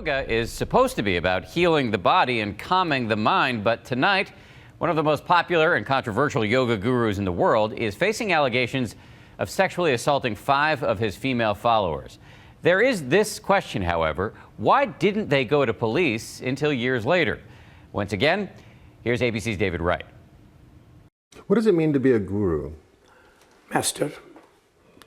Yoga is supposed to be about healing the body and calming the mind, but tonight, one of the most popular and controversial yoga gurus in the world is facing allegations of sexually assaulting 5 of his female followers. There is this question, however: why didn't they go to police until years later? Once again, here's ABC's David Wright. What does it mean to be a guru? Master,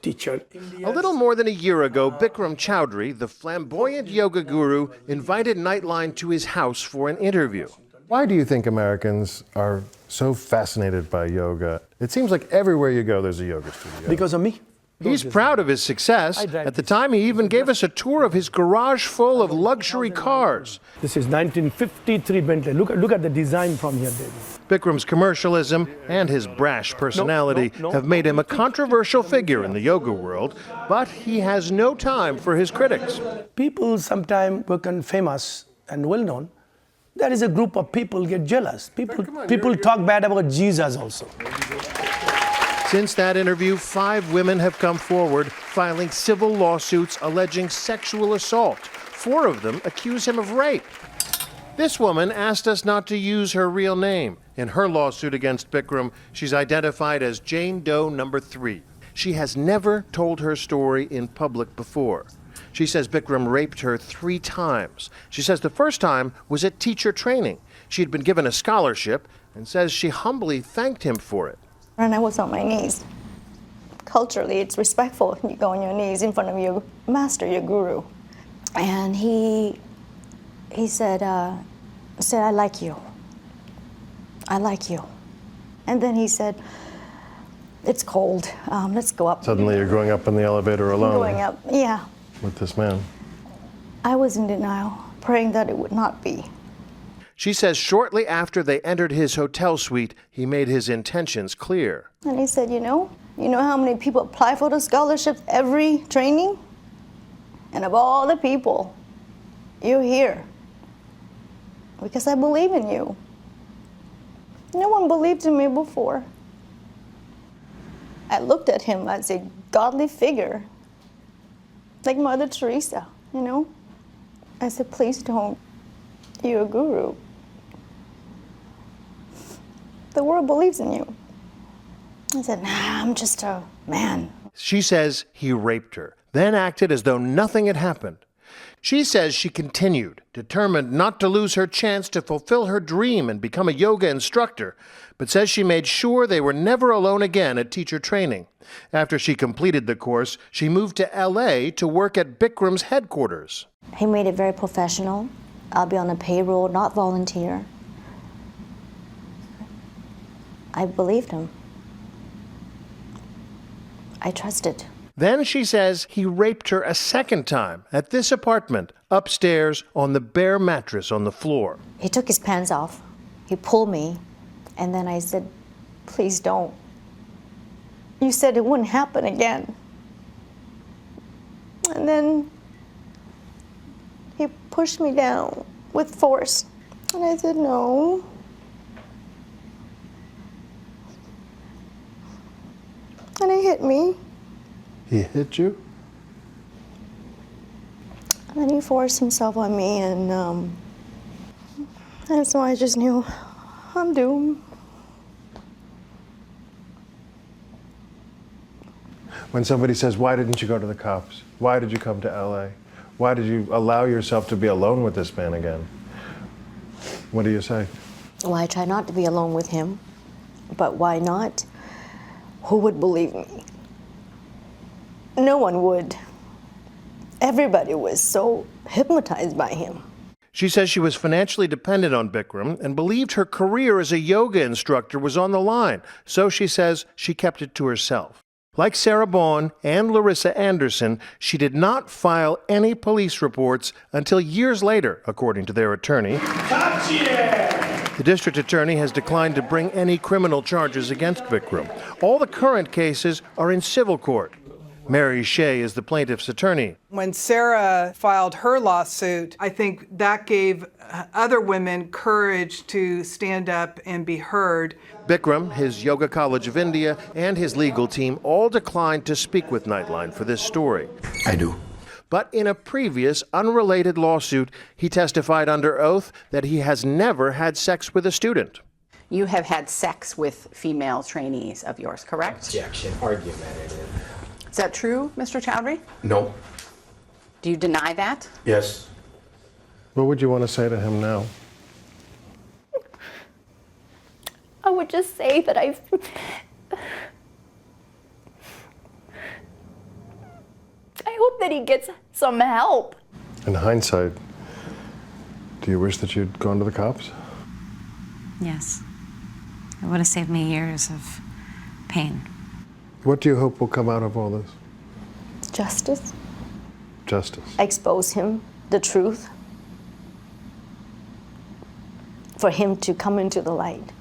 teacher. A little more than a year ago, Bikram Chowdhury, the flamboyant yoga guru, invited Nightline to his house for an interview. Why do you think Americans are so fascinated by yoga? It seems like everywhere you go, there's a yoga studio. Because of me. He's proud of his success. At the time, he even gave us a tour of his garage full of luxury cars. This is 1953 Bentley. Look at the design from here, David. Bikram's commercialism and his brash personality have made him a controversial figure in the yoga world, but he has no time for his critics. People sometimes become famous and well-known. There is a group of people get jealous. People talk bad about Jesus also. Since that interview, 5 women have come forward filing civil lawsuits alleging sexual assault. 4 of them accuse him of rape. This woman asked us not to use her real name. In her lawsuit against Bikram, she's identified as Jane Doe number 3. She has never told her story in public before. She says Bikram raped her 3 times. She says the first time was at teacher training. She had been given a scholarship and says she humbly thanked him for it. And I was on my knees. Culturally, it's respectful. You go on your knees in front of your master, your guru. And he said, I like you. I like you. And then he said, it's cold. Let's go up. Suddenly you're going up in the elevator alone. Going up, yeah. With this man. I was in denial, praying that it would not be. She says shortly after they entered his hotel suite, he made his intentions clear. And he said, you know how many people apply for the scholarships every training? And of all the people, you're here. Because I believe in you. No one believed in me before. I looked at him as a godly figure, like Mother Teresa, I said, please don't. You're a guru. The world believes in you. I said, nah, I'm just a man. She says he raped her, then acted as though nothing had happened. She says she continued, determined not to lose her chance to fulfill her dream and become a yoga instructor, but says she made sure they were never alone again at teacher training. After she completed the course, she moved to LA to work at Bikram's headquarters. He made it very professional. I'll be on a payroll, not volunteer. I believed him. I trusted. Then she says he raped her a second time at this apartment, upstairs on the bare mattress on the floor. He took his pants off. He pulled me, and then I said, please don't. You said it wouldn't happen again. And then he pushed me down with force. And I said, no. And he hit me. He hit you? And then he forced himself on me, and so I just knew I'm doomed. When somebody says, why didn't you go to the cops? Why did you come to LA? Why did you allow yourself to be alone with this man again? What do you say? Well, I try not to be alone with him, but why not? Who would believe me? No one would. Everybody was so hypnotized by him. She says she was financially dependent on Bikram and believed her career as a yoga instructor was on the line, so she says she kept it to herself. Like Sarah Bourne and Larissa Anderson, she did not file any police reports until years later, according to their attorney. The district attorney has declined to bring any criminal charges against Bikram. All the current cases are in civil court. Mary Shea is the plaintiff's attorney. When Sarah filed her lawsuit, I think that gave other women courage to stand up and be heard. Bikram, his Yoga College of India, and his legal team all declined to speak with Nightline for this story. I do. But in a previous, unrelated lawsuit, he testified under oath that he has never had sex with a student. You have had sex with female trainees of yours, correct? Objection. Argumentative. Is that true, Mr. Chowdhury? No. Do you deny that? Yes. What would you want to say to him now? I would just say that I hope that he gets some help. In hindsight, do you wish that you'd gone to the cops? Yes. It would have saved me years of pain. What do you hope will come out of all this? Justice. Justice. Expose him, the truth, for him to come into the light.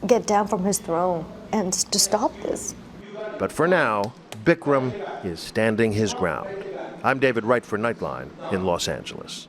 Get down from his throne and to stop this. But for now, Bikram is standing his ground. I'm David Wright for Nightline in Los Angeles.